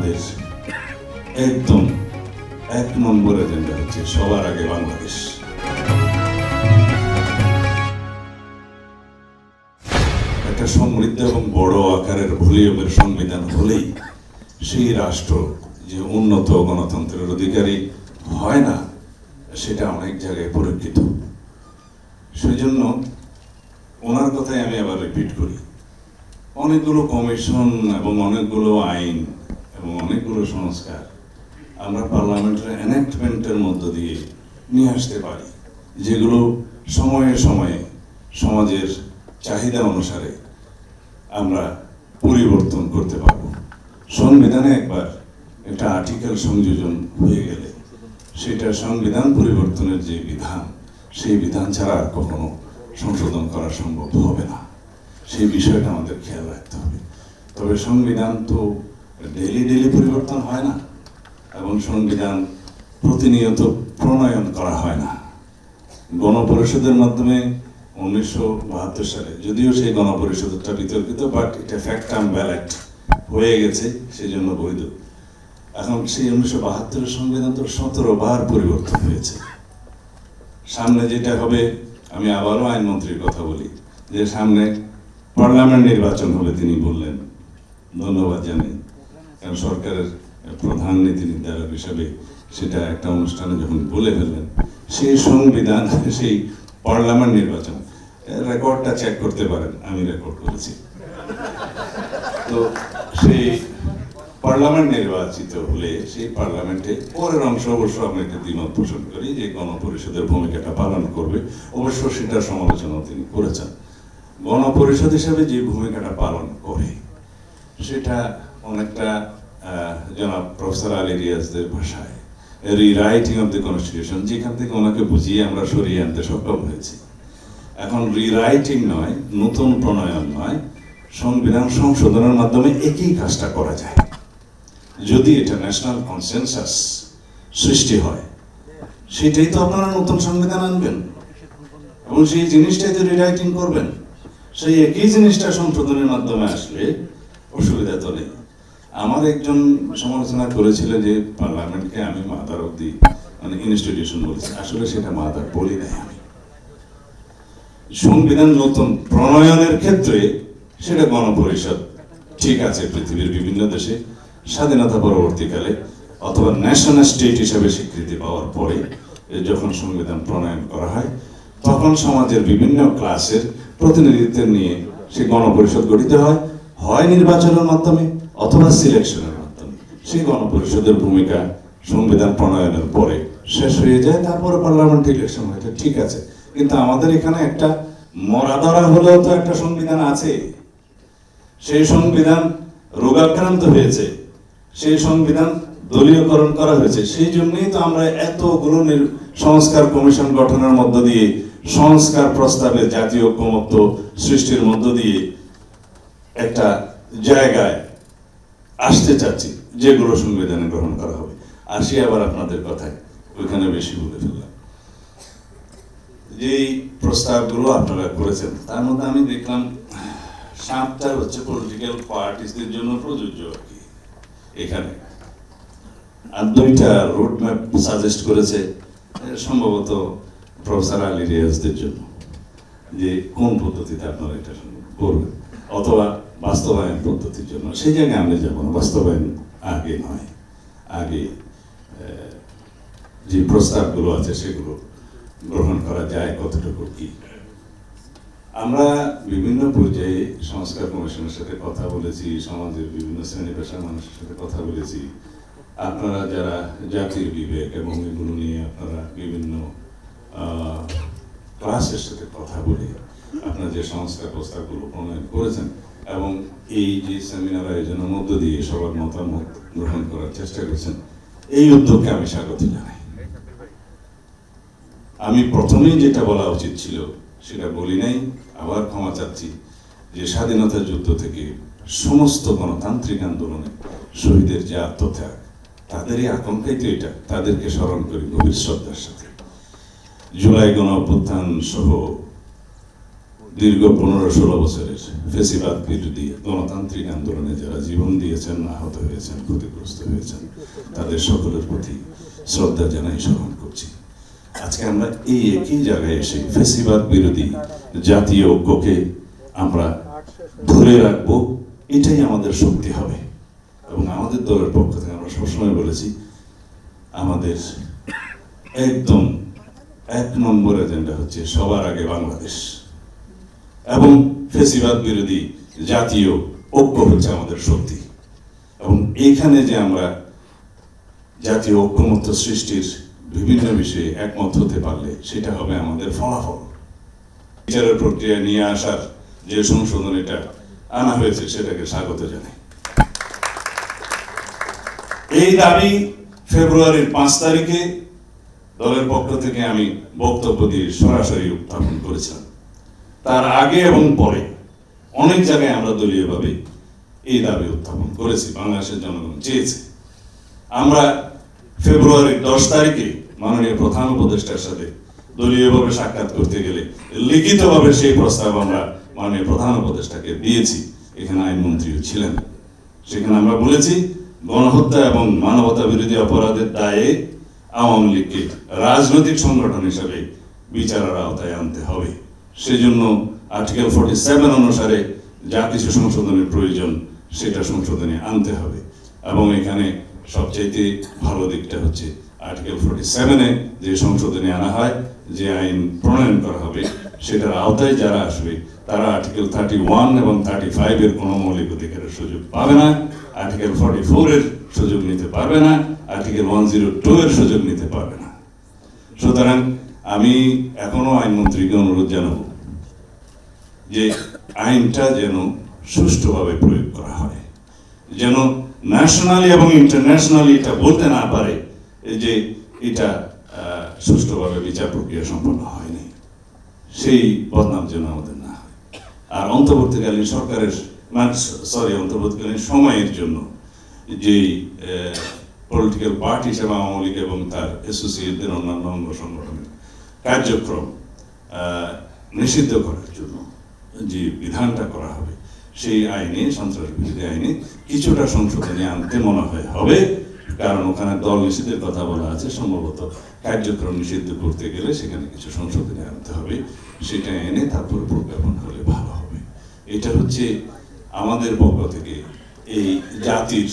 আমাদের একদম 1 নম্বর এজেন্ডা হচ্ছে সবার আগে বাংলাদেশ। একটা সমৃদ্ধ এবং বড় আকারের ভলিউমের সংবিধান হলেই সেই রাষ্ট্র যে উন্নত গণতন্ত্রের অধিকারী হয় না, সেটা অনেক জায়গায় পরীক্ষিত। সেই জন্য ওনার কথাই আমি আবার রিপিট করি, অনেকগুলো কমিশন এবং অনেকগুলো আইন এবং অনেকগুলো সংস্কার আমরা পার্লামেন্টের এনাক্টমেন্টের মধ্য দিয়ে নিয়ে আসতে পারি, যেগুলো সময়ে সময়ে সমাজের চাহিদা অনুসারে আমরা পরিবর্তন করতে পারব। সংবিধানে একবার একটা আর্টিকেল সংযোজন হয়ে গেলে সেটা সংবিধান পরিবর্তনের যে বিধান, সেই বিধান ছাড়া আর কখনো সংশোধন করা সম্ভব হবে না। সেই বিষয়টা আমাদের খেয়াল রাখতে হবে। তবে সংবিধান তো ডেইলি পরিবর্তন হয় না, এবং সংবিধান প্রতিনিয়ত প্রণয়ন করা হয় না। গণপরিষদের মাধ্যমে 1972 সালে, যদিও সেই গণপরিষদটা বিতর্কিত, বাট এটা ফ্যাক্টাম ব্যালেট হয়ে গেছে, সেই জন্য বৈধ। এখন সেই 1972 সংবিধান তো 17 বার পরিবর্তন হয়েছে। সামনে যেটা হবে, আমি আবারও আইনমন্ত্রীর কথা বলি, যে সামনে পার্লামেন্ট নির্বাচন হবে, তিনি বললেন, ধন্যবাদ জানাই, কারণ সরকারের প্রধান নীতি নির্ধারক হিসাবে সেটা একটা অনুষ্ঠানে যখন বলে ফেললেন, সেই সংবিধান, সেই পার্লামেন্ট নির্বাচন, রেকর্ডটা চেক করতে পারেন, আমি রেকর্ড করেছি। তো সেই পার্লামেন্ট নির্বাচিত হলে সেই পার্লামেন্টে পরের অংশ অবশ্য আমি একটা দ্বিমত পোষণ করি যে গণপরিষদের ভূমিকাটা পালন করবে, অবশ্য সেটার সমালোচনা তিনি করেছেন। গণপরিষদ হিসাবে যে ভূমিকাটা পালন করে সেটা অনেকটা জনাব প্রফেসর আলী রিয়াজদের ভাষায় রিরাইটিং অফ দ্য কনস্টিটিউশন, যেখান থেকে ওনাকে বুঝিয়ে আমরা সরিয়ে আনতে সক্ষম হয়েছি। এখন রিরাইটিং নয়, নতুন প্রণয়ন নয়, সংবিধান সংশোধনের মাধ্যমে একই কাজটা করা যায় যদি এটা ন্যাশনাল কনসেনসাস সৃষ্টি হয়। সেটাই তো আপনারা নতুন সংবিধান আনবেন এবং সেই জিনিসটাই তো রিরাইটিং করবেন। সেই একই জিনিসটা সংশোধনের মাধ্যমে আসলে অসুবিধা তো নেই। আমার একজন সমালোচনা করেছিল যে পার্লামেন্টকে আমি মাদার অব দি ইনস্টিটিউশন বলেছি, আসলে সেটা মাদার বলি নাই আমি। সংবিধান নতুন প্রণয়নের ক্ষেত্রে সেটা গণপরিষদ ঠিক আছে, পৃথিবীর বিভিন্ন দেশে স্বাধীনতা পরবর্তীকালে অথবা ন্যাশনাল স্টেট হিসাবে স্বীকৃতি পাওয়ার পরে যখন সংবিধান প্রণয়ন করা হয়, তখন সমাজের বিভিন্ন ক্লাসের প্রতিনিধিত্ব নিয়ে সেই গণপরিষদ গঠিত হয়, হয় নির্বাচনের মাধ্যমে অথবা সিলেকশনের মাধ্যমে। সেই গণপরিষদের ভূমিকা সংবিধান প্রণয়নের পরে শেষ হয়ে যায়, তারপরে পার্লামেন্ট ইলেকশন হয়, ঠিক আছে। কিন্তু আমাদের এখানে একটা মরাদরা হলেও তো একটা সংবিধান আছে, সেই সংবিধান রোগাক্রান্ত হয়েছে, সেই সংবিধান দলীয়করণ করা হয়েছে। সেই জন্যই তো আমরা এতগুলো সংস্কার কমিশন গঠনের মধ্য দিয়ে সংস্কার প্রস্তাবে জাতীয় ঐকমত্য সৃষ্টির মধ্য দিয়ে একটা জায়গায় আসতে চাচ্ছি, যেগুলো সংবিধানে গ্রহণ করা হবে। আসি আবার আপনাদের কথায়, ওইখানে বেশি বলে ফেললাম। যেই প্রস্তাবগুলো আপনারা করেছেন তার মধ্যে আমি দেখলাম 7টা হচ্ছে পলিটিক্যাল পার্টিসদের জন্য প্রযোজ্য আর কি এখানে, আর 2টা রোড ম্যাপ সাজেস্ট করেছে সম্ভবত প্রফেসর আলী রিয়াজদের জন্য, যে কোন পদ্ধতিতে আপনারা এটা করবেন, অথবা বাস্তবায়ন পদ্ধতির জন্য। সেই জায়গায় আমরা যাবো না, বাস্তবায়ন আগে নয়, আগে যে প্রস্তাবগুলো আছে সেগুলো গ্রহণ করা যায় কতটুকু কি। আমরা বিভিন্ন পর্যায়ে সংস্কার কমিশনের সাথে কথা বলেছি, সমাজের বিভিন্ন শ্রেণী পেশার মানুষের সাথে কথা বলেছি। আপনারা যারা জাতির বিবেক এবং এগুলো নিয়ে আপনারা বিভিন্ন ক্লাসের সাথে কথা বলে আপনারা যে সংস্কার প্রস্তাবগুলো প্রণয়ন করেছেন এবং এই যে সেমিনার আয়োজনের মধ্য দিয়ে সবার মতামত গ্রহণ করার চেষ্টা করছেন, এই উদ্যোগকে আমি স্বাগত জানাই। আমি প্রথমেই যেটা বলা উচিত ছিল সেটা বলি নাই, আবার ক্ষমা চাচ্ছি, যে স্বাধীনতা যুদ্ধ থেকে সমস্ত গণতান্ত্রিক আন্দোলনে শহীদের যে আত্মত্যাগ, তাদেরই আকাঙ্ক্ষাই তো এটা, তাদেরকে স্মরণ করি গভীর শ্রদ্ধার সাথে। জুলাই গণ অভ্যুত্থান সহ দীর্ঘ 15-16 বছরের ফেসিবাদ বিরোধী গণতান্ত্রিক আন্দোলনে যারা জীবন দিয়েছেন, আহত হয়েছেন, ক্ষতিগ্রস্ত হয়েছেন, তাদের সকলের প্রতি শ্রদ্ধা জানাই, স্মরণ করছি। আজকে আমরা এই একই জায়গায় এসে ফেসিবাদ বিরোধী জাতীয় ঐক্যকে আমরা ধরে রাখবো, এটাই আমাদের শক্তি হবে। এবং আমাদের দলের পক্ষ থেকে আমরা সবসময় বলেছি, আমাদের একদম 1 নম্বর এজেন্ডা হচ্ছে সবার আগে বাংলাদেশ, এবং ফেসিবাদ বিরোধী জাতীয় ঐক্য হচ্ছে আমাদের শক্তি। এবং এইখানে যে আমরা জাতীয় ঐক্যমত্য সৃষ্টির বিভিন্ন বিষয়ে একমত হতে পারলে সেটা হবে আমাদের ফলাফল। বিচারের প্রক্রিয়া নিয়ে আসার যে সংশোধনীটা আনা হয়েছে সেটাকে স্বাগত জানাই। এই দাবি ফেব্রুয়ারির 5 তারিখে দলের পক্ষ থেকে আমি বক্তব্য দিয়ে সরাসরি উত্থাপন করেছিলাম। তার আগে এবং পরে অনেক জায়গায় আমরা দলীয়ভাবে এই দাবি উত্থাপন করেছি, বাংলাদেশের জনগণ চেয়েছে। আমরা ফেব্রুয়ারির 10 তারিখে মাননীয় প্রধান উপদেষ্টার সাথে দলীয়ভাবে সাক্ষাৎ করতে গেলে লিখিতভাবে সেই প্রস্তাব আমরা মাননীয় প্রধান উপদেষ্টাকে দিয়েছি। এখানে আইনমন্ত্রীও ছিলেন। সেখানে আমরা বলেছি, গণহত্যা এবং মানবতা বিরোধী অপরাধের দায়ে আওয়ামী লীগকে রাজনৈতিক সংগঠন হিসেবে বিচারের আওতায় আনতে হবে। সেজন্য আর্টিকেল 47 অনুসারে যা কিছু সংশোধনের প্রয়োজন সেটা সংশোধনে আনতে হবে। এবং এখানে সবচাইতে ভালো দিকটা হচ্ছে আর্টিকেল 47-এ যে সংশোধনী আনা হয়, যে আইন প্রণয়ন করা হবে, সেটার আওতায় যারা আসবে তারা আর্টিকেল 31 এবং 35-এর কোনো মৌলিক অধিকারের সুযোগ পাবে না, আর্টিকেল 44-এর সুযোগ নিতে পারবে না, আর্টিকেল 102-এর সুযোগ নিতে পারবে না। সুতরাং আমি এখনো আইনমন্ত্রীকে অনুরোধ জানাবো যে আইনটা যেন সুষ্ঠুভাবে প্রয়োগ করা হয়, যেন ন্যাশনালি এবং ইন্টারন্যাশনালি এটা বলতে না পারে যে এটা সুষ্ঠুভাবে বিচার প্রক্রিয়া সম্পন্ন হয়নি। সেই বদনাম যেন আমাদের না হয়। আর অন্তর্বর্তীকালীন সরকারের অন্তর্বর্তীকালীন সময়ের জন্য যেই পলিটিক্যাল পার্টি হিসেবে আওয়ামী লীগ এবং তার অ্যাসোসিয়েটদের অন্যান্য অঙ্গ সংগঠনের কার্যক্রম নিষিদ্ধ করার জন্য যে বিধানটা করা হবে, সেই আইনে, সন্ত্রাস বিরোধী আইনে কিছুটা সংশোধনী আনতে মনে হয় হবে। কারণ ওখানে দল নিষিদ্ধের কথা বলা আছে, সম্ভবত কার্যক্রম নিষিদ্ধ করতে গেলে সেখানে কিছু সংশোধনী আনতে হবে। সেটা এনে তারপর প্রজ্ঞাপন হলে ভালো হবে। এটা হচ্ছে আমাদের পক্ষ থেকে এই জাতির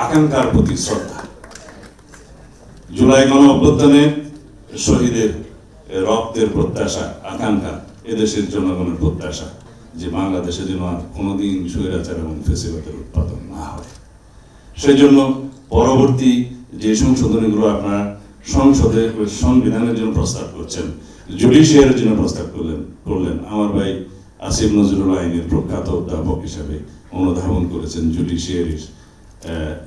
আকাঙ্ক্ষার প্রতি শ্রদ্ধা। জুলাই গণ অভ্যুত্থানে শহীদের রক্তের প্রত্যাশা, আকাঙ্ক্ষা, এদেশের জনগণের প্রত্যাশা যে বাংলাদেশে যেন আর কোনোদিন স্বৈরাচার এবং ফ্যাসিবাদের উৎপাদন না হয়। সেজন্য পরবর্তী যে সংশোধনীগুলো আপনারা সংসদে সংবিধানের জন্য প্রস্তাব করছেন, জুডিশিয়ারির জন্য প্রস্তাব করলেন, আমার ভাই আসিফ নজরুল আইনের প্রখ্যাত অধ্যাপক হিসাবে অনুধাবন করেছেন জুডিশিয়ারির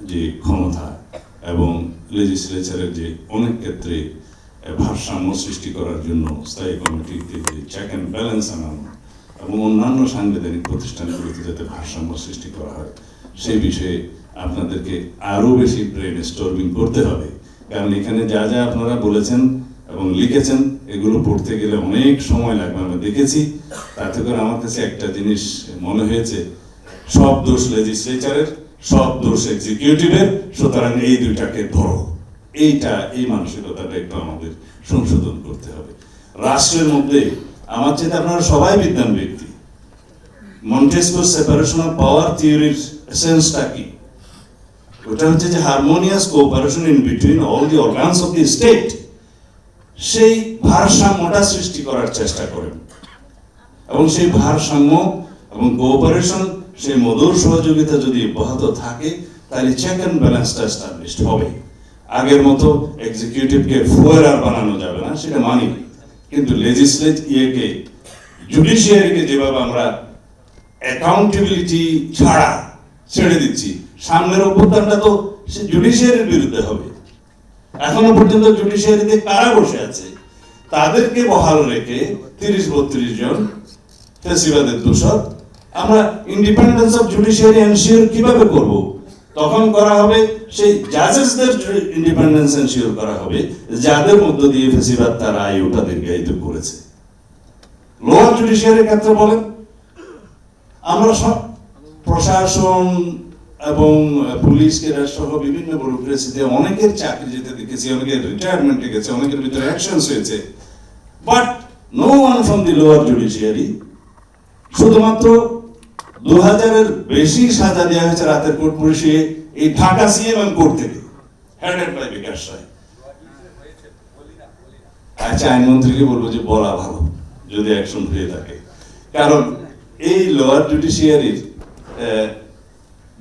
যে ক্ষমতা এবং লেজিসলেচারের যে অনেক ক্ষেত্রে ভারসাম্য সৃষ্টি করার জন্য স্থায়ী কমিটিতে যে চেক অ্যান্ড ব্যালেন্স আনানো এবং অন্যান্য সাংবিধানিক প্রতিষ্ঠানগুলিতে যাতে ভারসাম্য সৃষ্টি করা হয়, সেই বিষয়ে আপনাদেরকে আরও বেশি ব্রেন স্টর্মিং করতে হবে। কারণ এখানে যা যা আপনারা বলেছেন এবং লিখেছেন এগুলো পড়তে গেলে অনেক সময় লাগবে, আমরা দেখেছি। তাতে করে আমার কাছে একটা জিনিস মনে হয়েছে, সব দোষ লেজিসলেচারের, সব দোষ এক্সিকিউটিভের, সুতরাং এই দুইটাকে ধরো। এই মানসিকতাটা একটু আমাদের সংশোধন করতে হবে। রাষ্ট্রের মধ্যে আমার চেয়ে আপনারা সবাই বিদ্বান ব্যক্তি। মন্টেস্কোর সেপারেশন অফ পাওয়ার থিওরির এসেন্সটা কি? ওটা হচ্ছে যে harmonious cooperation in between all the organs of the state. সেই ভারসাম্যটা সৃষ্টি করার চেষ্টা করেন এবং সেই ভারসাম্য এবং কোঅপারেশন, সেই মধুর সহযোগিতা যদি অব্যাহত থাকে তাহলে চেক অ্যান্ড ব্যালেন্সটা এস্টাবলিশড হবে। আগের মতো এক্সিকিউটিভকে ফুয়ারার বানানো যাবে না, সেটা মানি। কিন্তু জুডিশিয়ারিকে যেভাবে আমরা অ্যাকাউন্টেবিলিটি ছাড়া ছেড়ে দিচ্ছি, সামনের অভ্যুত্থানটা তো সে জুডিশিয়ারির বিরুদ্ধে হবে। এখনো পর্যন্ত জুডিশিয়ারিতে কারা বসে আছে, তাদেরকে বহাল রেখে 30-32 জন ফ্যাসিবাদের দোষর আমরা ইন্ডিপেন্ডেন্স অফ জুডিশিয়ারি এনশিওর কিভাবে করব? তখন করা হবে সেই জাজেসদের ইন্ডিপেন্ডেন্স এনশিওর করা হবে, যাদের মধ্য দিয়ে ফ্যাসিবাদ তার আয়ুটা দীর্ঘায়িত করেছে। লোয়ার জুডিশিয়ারির ক্ষেত্রে বলেন, আমরা সব প্রশাসন এবং পুলিশ ক্যাডার সহ বিভিন্ন ব্যুরোক্রেসিতে অনেকের চাকরি যেতে দেখেছি, অনেকের রিটায়ারমেন্টে গেছে, অনেকের ভিতরে অ্যাকশনস হয়েছে, but no one from the lower judiciary. শুধুমাত্র 2000-এর বেশি সাজা দেওয়া হয়েছে রাতের কোর্ট পুলিশে এই ঢাকা সিএমএম কোর্ট থেকে, হেডেড বাই বিকাশ রায়। আচ্ছা, আইনমন্ত্রীকে বলবো যে বলা ভালো যদি অ্যাকশন হয়ে থাকে, কারণ এই লোয়ার জুডিশিয়ারির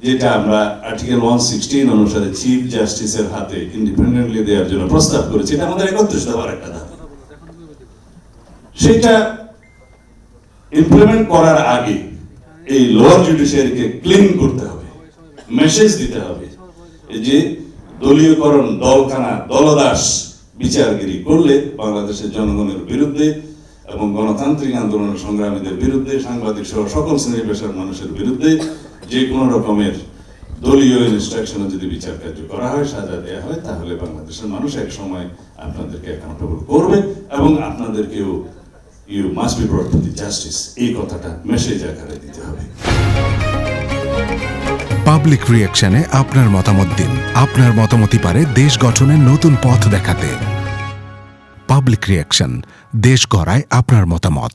যেটা আমরা আর্টিকেল 116 অনুসারে চিফ জাস্টিসের হাতে ইন্ডিপেন্ডেন্টলি দেওয়ার জন্য প্রস্তাব করেছি, এটা আমাদের 31 দফার একটা দাবি। সেটা ইমপ্লিমেন্ট করার আগে এই লোয়ার জুডিশিয়ারিকে ক্লিন করতে হবে, মেসেজ দিতে হবে যে দলীয়করণ, দলখানা, দলদাস বিচারগিরি করলে বাংলাদেশের জনগণের বিরুদ্ধে এবং গণতান্ত্রিক আন্দোলনের সংগ্রামীদের বিরুদ্ধে, সাংবাদিক সহ সকল শ্রেণী পেশার মানুষের বিরুদ্ধে যে কোনো রকমের দলীয় ইনস্ট্রাকশনে যদি বিচার কার্য করা হয়, সাজা দেওয়া হয়, তাহলে বাংলাদেশের মানুষ এক সময় আপনাদেরকে অ্যাকাউন্টেবল করবে এবং আপনাদেরকেও you must be brought to the justice, এই কথাটা মেসেজ আকারে দিতে হবে। পাবলিক রিঅ্যাকশনে আপনার মতামত দিন। আপনার মতামতই পারে দেশ গঠনের নতুন পথ দেখাতে। পাবলিক রিঅ্যাকশন, দেশ গড়ায় আপনার মতামত।